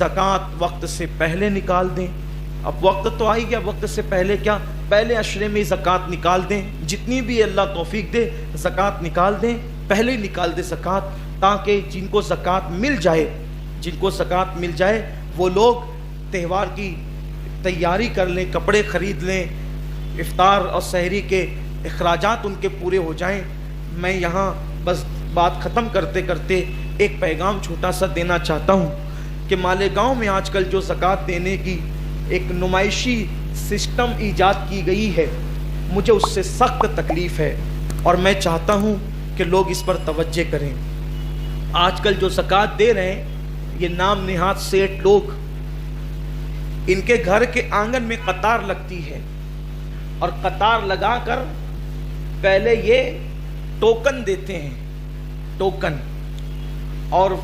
ज़कात वक्त से पहले निकाल दें। अब वक्त तो आ ही गया, वक्त से पहले क्या, पहले अशरे में ज़कात निकाल दें, जितनी भी अल्लाह तौफीक दे ज़कात निकाल दें, पहले ही निकाल दें ज़कात, ताकि जिनको ज़कात मिल जाए, जिनको ज़कात मिल जाए वो लोग त्यौहार की तैयारी कर लें, कपड़े ख़रीद लें, इफ्तार और सहरी के अखराजात उनके पूरे हो जाएं। मैं यहाँ बस बात ख़त्म करते करते एक पैगाम छोटा सा देना चाहता हूँ कि मालेगांव में आजकल जो ज़कात देने की एक नुमाइशी सिस्टम ईजाद की गई है, मुझे उससे सख्त तकलीफ़ है और मैं चाहता हूँ कि लोग इस पर तवज्जो करें। आजकल जो ज़कात दे रहे हैं ये नाम निहात सेठ लोग, इनके घर के आंगन में कतार लगती है और कतार लगाकर पहले ये टोकन देते हैं, टोकन, और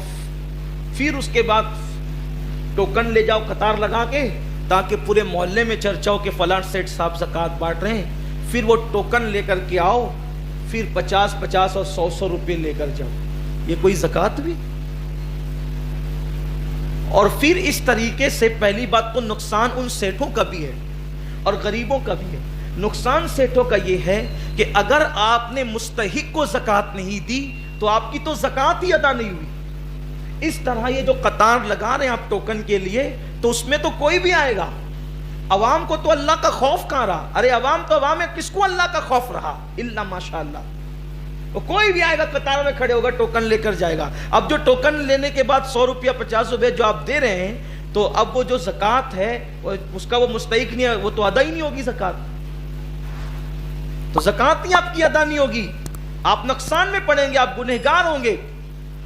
फिर उसके बाद टोकन ले जाओ कतार लगा के, ताकि पूरे मोहल्ले में चर्चा हो कि फलां सेठ साहब ज़कात बांट रहे हैं। फिर वो टोकन लेकर के आओ, फिर 50-50 और 100-100 रुपये लेकर जाओ। ये कोई ज़कात भी? और फिर इस तरीके से पहली बात तो नुकसान उन सेठों का भी है और गरीबों का भी है। नुकसान सेठों का ये है कि अगर आपने मुस्तहिक को ज़कात नहीं दी तो आपकी तो ज़कात ही अदा नहीं हुई। इस तरह ये जो कतार लगा रहे हैं आप टोकन के लिए, तो उसमें तो कोई भी आएगा, अवाम को तो अल्लाह का खौफ कहाँ रहा? अरे अवाम तो अवाम है, किसको अल्लाह का खौफ रहा? इल्ला माशाअल्लाह। तो कोई भी आएगा कतार में खड़े होगा, टोकन लेकर जाएगा। अब जो टोकन लेने के बाद 100 रुपया 50 रुपये जो आप दे रहे हैं, तो अब वो जो ज़कात है उसका वो मुस्तहिक नहीं है, वो तो अदा ही नहीं होगी ज़कात, तो ज़कात ही आपकी अदा नहीं होगी, आप नुकसान में पड़ेंगे, आप गुनहगार होंगे।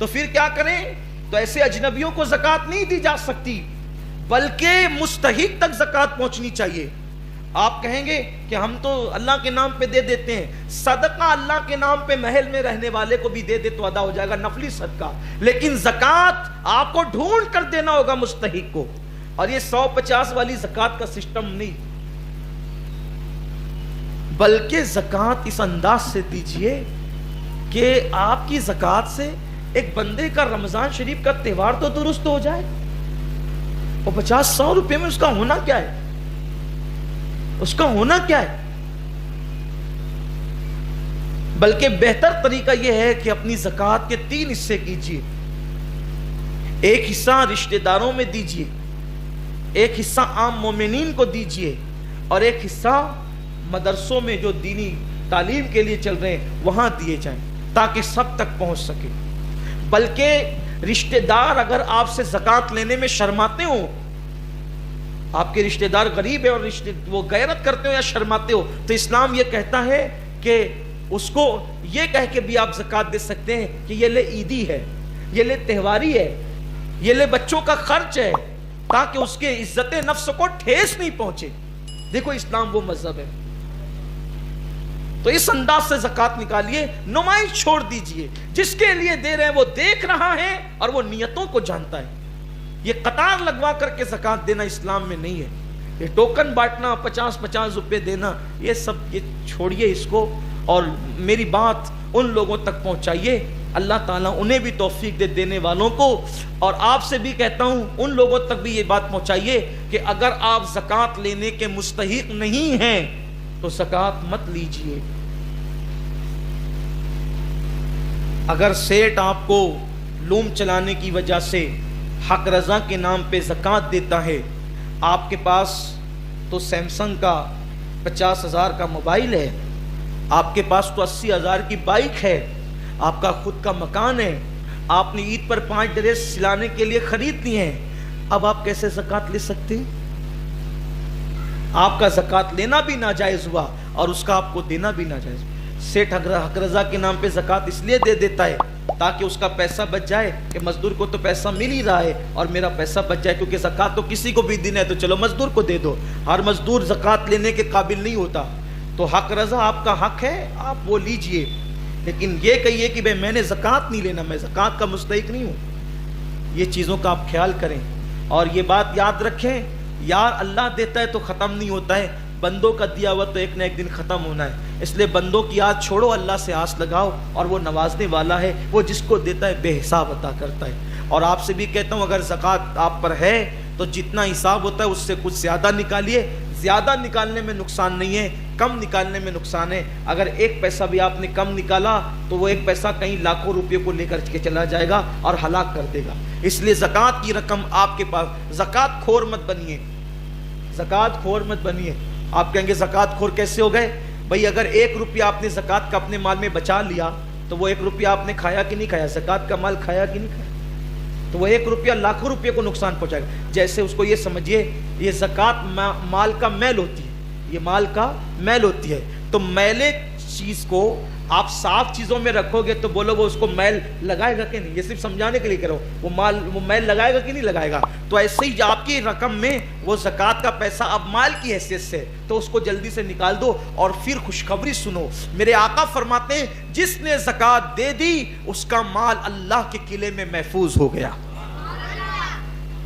तो फिर क्या करें? तो ऐसे अजनबियों को ज़कात नहीं दी जा सकती, बल्कि मुस्तहिक तक ज़कात पहुंचनी चाहिए। आप कहेंगे कि हम तो अल्लाह के नाम पे दे देते हैं, सदका अल्लाह के नाम पे महल में रहने वाले को भी दे दे तो अदा हो जाएगा, नफली सदका। लेकिन ज़कात आपको ढूंढ कर देना होगा मुस्तहिक को, और ये 100-50 वाली ज़कात का सिस्टम नहीं, बल्कि ज़कात इस अंदाज से दीजिए कि आपकी ज़कात से एक बंदे का रमज़ान शरीफ का त्यौहार तो दुरुस्त हो जाए। और 50-100 रुपये में उसका होना क्या है? उसका होना क्या है? बल्कि बेहतर तरीका यह है कि अपनी ज़कात के 3 हिस्से कीजिए। एक हिस्सा रिश्तेदारों में दीजिए, एक हिस्सा आम मोमिनीन को दीजिए, और एक हिस्सा मदरसों में जो दीनी तालीम के लिए चल रहे हैं वहां दिए जाएं, ताकि सब तक पहुंच सके। बल्कि रिश्तेदार अगर आपसे ज़कात लेने में शर्माते हो, आपके रिश्तेदार गरीब है और वो गैरत करते हो या शर्माते हो, तो इस्लाम ये कहता है कि उसको ये कह के भी आप ज़कात दे सकते हैं कि ये ले ईदी है, ये ले त्योहारी है, ये ले बच्चों का खर्च है, ताकि उसके इज्जत नफ्स को ठेस नहीं पहुंचे। देखो इस्लाम वो मजहब है। तो इस अंदाज से ज़कात निकालिए, नुमाइश छोड़ दीजिए। जिसके लिए दे रहे हैं वो देख रहा है और वो नियतों को जानता है। ये कतार लगवा करके ज़कात देना इस्लाम में नहीं है। ये टोकन बांटना, 50-50 रुपये देना, ये सब ये छोड़िए इसको, और मेरी बात उन लोगों तक पहुंचाइए, अल्लाह ताला उन्हें भी तौफीक दे देने वालों को। और आपसे भी कहता हूं उन लोगों तक भी ये बात पहुंचाइए कि अगर आप ज़कात लेने के मुस्तहिक नहीं हैं तो ज़कात मत लीजिए। अगर सेठ आपको लूम चलाने की वजह से हक रज़ा के नाम पे ज़कात देता है, आपके पास तो सैमसंग का 50,000 का मोबाइल है, आपके पास तो 80,000 की बाइक है, आपका खुद का मकान है, आपने ईद पर 5 ड्रेस सिलाने के लिए खरीद ली हैं, अब आप कैसे ज़कात ले सकते हैं? आपका ज़कात लेना भी नाजायज़ हुआ और उसका आपको देना भी नाजायज़। सेठ हक रज़ा के नाम पे ज़कात इसलिए दे देता है ताकि उसका पैसा बच जाए कि मजदूर को तो पैसा मिल ही रहा है और मेरा पैसा बच जाए, क्योंकि ज़कात तो किसी को भी देना है तो चलो मजदूर को दे दो। हर मजदूर ज़कात लेने के काबिल नहीं होता, तो हक रज़ा आपका हक है, आप वो लीजिए। लेकिन ये कहिए कि भाई मैंने ज़कात नहीं लेना, मैं ज़कात का मुस्तहिक नहीं हूँ। ये चीज़ों का आप ख्याल करें और ये बात याद रखें, यार अल्लाह देता है तो ख़त्म नहीं होता है, بندوں کا دیا ہوا تو ایک نہ ایک دن ختم ہونا ہے، اس لیے بندوں کی آس چھوڑو، اللہ سے آس لگاؤ، اور وہ نوازنے والا ہے، وہ جس کو دیتا ہے بے حساب عطا کرتا ہے۔ اور آپ سے بھی کہتا ہوں اگر زکوٰۃ آپ پر ہے تو جتنا حساب ہوتا ہے اس سے کچھ زیادہ نکالیے، زیادہ نکالنے میں نقصان نہیں ہے، کم نکالنے میں نقصان ہے۔ اگر ایک پیسہ بھی آپ نے کم نکالا تو وہ ایک پیسہ کہیں لاکھوں روپے کو لے کر کے چلا جائے گا اور ہلاک کر دے گا۔ اس لیے زکوٰۃ کی رقم آپ کے پاس، زکوٰۃ خور مت بنیے، زکوٰۃ خور مت بنیے۔ آپ کہیں گے زکوٰۃ خور کیسے ہو گئے؟ بھئی اگر 1 روپیہ آپ نے زکوٰۃ کا اپنے مال میں بچا لیا تو وہ 1 روپیہ آپ نے کھایا کہ نہیں کھایا؟ زکوٰۃ کا مال کھایا کہ نہیں کھایا؟ تو وہ 1 روپیہ لاکھوں روپے کو نقصان پہنچائے گا۔ جیسے اس کو یہ سمجھیے یہ زکوٰۃ مال کا میل ہوتی ہے، یہ مال کا میل ہوتی ہے، تو میلے چیز کو آپ صاف چیزوں میں رکھو گے تو بولو وہ اس کو میل لگائے گا کہ نہیں؟ یہ صرف سمجھانے کے لیے کہہ رہا ہوں، وہ میل لگائے گا کہ نہیں لگائے گا؟ تو ایسے ہی آپ کی رقم میں وہ زکوٰۃ کا پیسہ اب مال کی حیثیت سے تو اس کو جلدی سے نکال دو، اور پھر خوشخبری سنو، میرے آقا فرماتے ہیں جس نے زکوٰۃ دے دی اس کا مال اللہ کے قلعے میں محفوظ ہو گیا،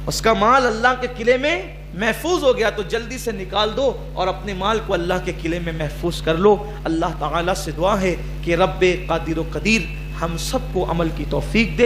اس کا مال اللہ کے قلعے میں محفوظ ہو گیا، تو جلدی سے نکال دو اور اپنے مال کو اللہ کے قلعے میں محفوظ کر لو۔ اللہ تعالیٰ سے دعا ہے کہ رب قادر و قدیر ہم سب کو عمل کی توفیق دے،